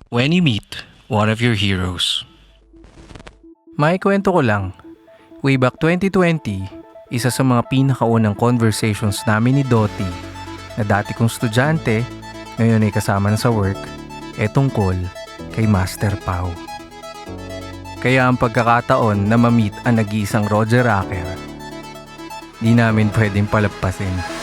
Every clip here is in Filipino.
When you meet one of your heroes. May kwento ko lang. Way back 2020, isa sa mga pinakaunang conversations namin ni Dottie na dati kong estudyante, ngayon ay kasama na sa work, tungkol kay Master Pau. Kaya ang pagkakataon na ma-meet ang nag-iisang Roger Racker, di namin pwedeng palagpasin.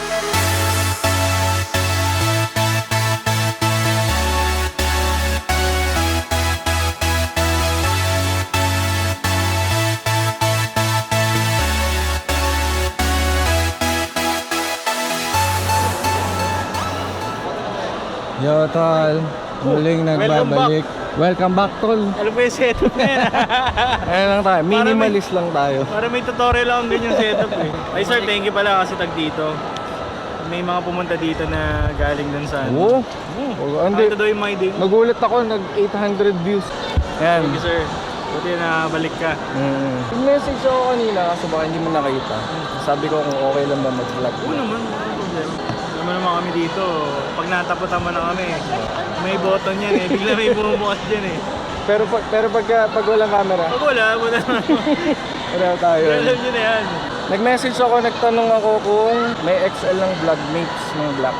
Yo, tol. Muling nagbabalik. Welcome back, tol. Ano ba yung setup na yan? Ayan lang tayo. Minimalist lang tayo. Para may tutorial lang din yung setup eh. Ay sir, thank you pala kasi tag dito. May mga pumunta dito na galing dun sa Oo. Ito daw yung my day. Nagulat ako, nag-800 views. Ayan. Thank you sir. Buti na balik ka. Message ako kanina kasi baka hindi mo nakita. Sabi ko kung okay lang ba mag-vlog. Oo naman, wala problema. Naman naman kami dito, pag nataputan mo na kami, may button yan eh. Bigla may bumubukas dyan eh. Pero pag walang camera, Pag wala naman. wala tayo. Alam nyo na yan. Nag-message ako, nagtanong ako kung may XL ng vlogmates ng black.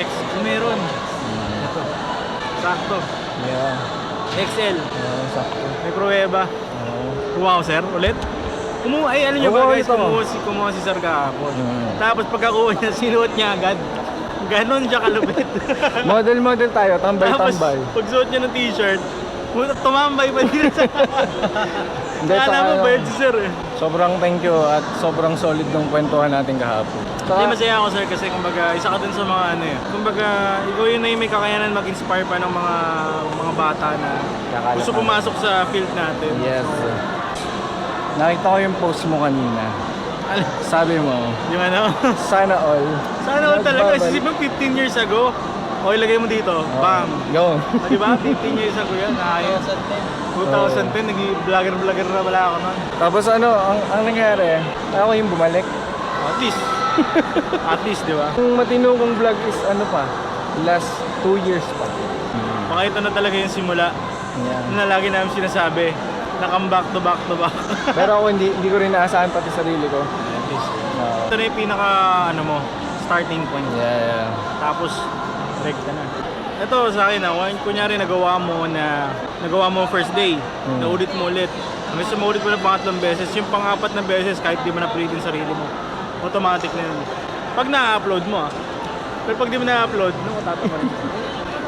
Kung meron. Ito. Sakto. Yeah. XL. Sakto. May pruweba. Kumuha ko sir, ulit. Alam nyo ba guys, kumuha si sir kahapon. Tapos pagkakuha niya, sinuot niya agad. Ganon siya kalupit. Model tayo, tambay-tambay. Tapos pagsuot niya ng t-shirt, tumambay pa din sa Hindi, Kala mo saka, bayad si sir eh. sobrang thank you at sobrang solid ng kwentuhan natin kahapon. Hindi masaya ako sir kasi kumbaga isa ka dun sa mga ano eh. Kumbaga ikaw yun na yung may kakayanan mag-inspire pa ng mga bata na gusto pumasok sa field natin. Yes. Nakita ko yung post mo kanina. Sabi mo, Yung ano? sana all. Sana all talaga. Isipin mo 15 years ago. O ilagay mo dito. Bam! Go. Diba? 15 years ago yan. Ayos. 2010, nag-vlogger na pala ako nun. Tapos ano, ang nangyari, ako yung bumalik. At least. At least, di ba? Yung matino kong vlog is ano pa, last 2 years pa. Baka ito na talaga yung simula. Yeah. Na lagi namin sinasabi. Na-come back to back to back. Pero ako hindi ko rin naasahan pati sarili ko. At least. Ito na yung pinaka, starting point. Yeah. Tapos, direct ka na. Ito sa akin, kunyari nagawa mo first day, naulit mo ulit. Hanggang sa maulit mo na pangatlong beses, yung pang-apat na beses, kahit di mo na-plate yung sarili mo, automatic na yun. Pag na-upload mo pero pag di mo na-upload, matata mo rin.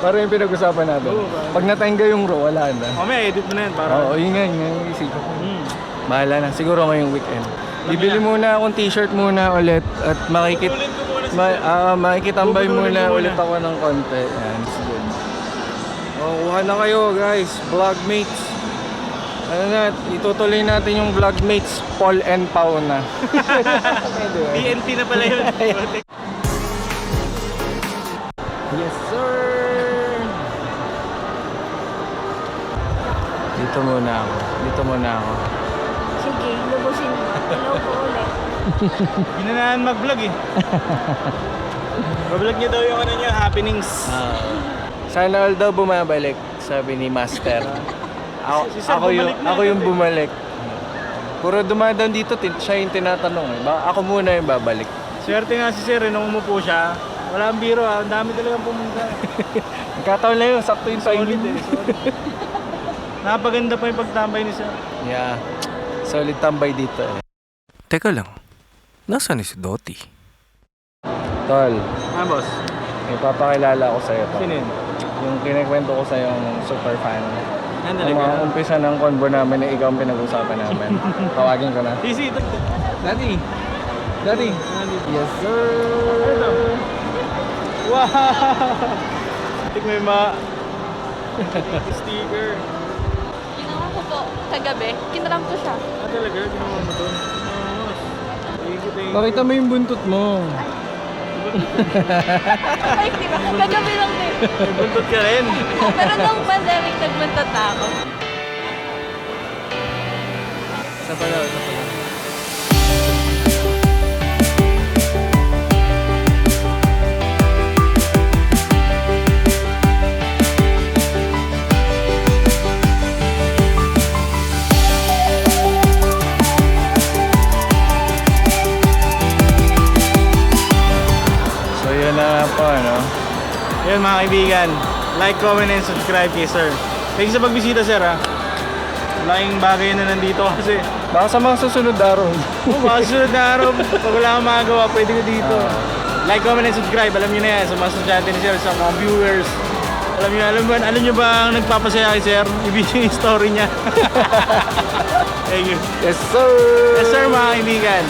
Parang yung pinag-usapan natin. Oo, pag natangga yung raw, wala na. Mamaya, edit mo na yan para... Oo, yun nga yung isip ko. Bahala na, siguro ngayong weekend. Bibili muna akong t-shirt muna ulit at makikitambay muna ulit ako ng konti. Yan, sige. Kuha na kayo guys, vlogmates. Ano na, itutuloy natin yung vlogmates Paul and Pau na. PNP na pala yun. Yes sir! Dito muna ako. Sige, lubusin mo. Hello po ulit. Ginanaan mag-vlog eh. Mag-vlog niya daw yung happenings. Sana all daw bumabalik, sabi ni Master. Ako yung bumalik. Puro dumadaan dito, siya yung tinatanong eh. Ako muna yung babalik. Swerte nga si Sir, nung umupo siya, wala ang biro ang dami talagang pumunta. Nagkataon lang yun, sakto yung Solid timing. solid. Napaganda pa yung pagtambay ni Sir. Yeah, solid tambay dito eh. Teka lang, nasaan ni si Dottie? Tol, Boss? ipapakilala ko sa'yo to. Sino yun? Yung kinikwento ko sa'yo yung super fan. Yan Yung mga talaga. umpisa ng convo namin na ikaw ang pinag-usapan namin. Tawagin ko na. Easy, ito. Daddy! Yes sir! Ano? Wow! Tik may sticker. Ginawa ko po kagabi. Kinaram ko siya. Talaga? Ginawa mo to? Thank you. Nakita mo yung buntot mo. Ay, di ba? Kagabi lang din. May buntot ka rin. Pero nung pandemic, nagbuntot na ako. Isa pala. Yun mga kaibigan, like, comment, and subscribe kay sir. Thank you sa pagbisita sir ha. Malaking bagay na nandito kasi Baka sa mga susunod na araw. baka susunod na araw, pag wala kang magawa, pwede ko dito. Like, comment, and subscribe. Alam nyo na yan, sa mga estudyante ni sir, sa mga viewers. Alam nyo ba ang nagpapasaya kay sir? Ibigay yung story niya. Thank you. Yes, sir! Yes sir mga kaibigan.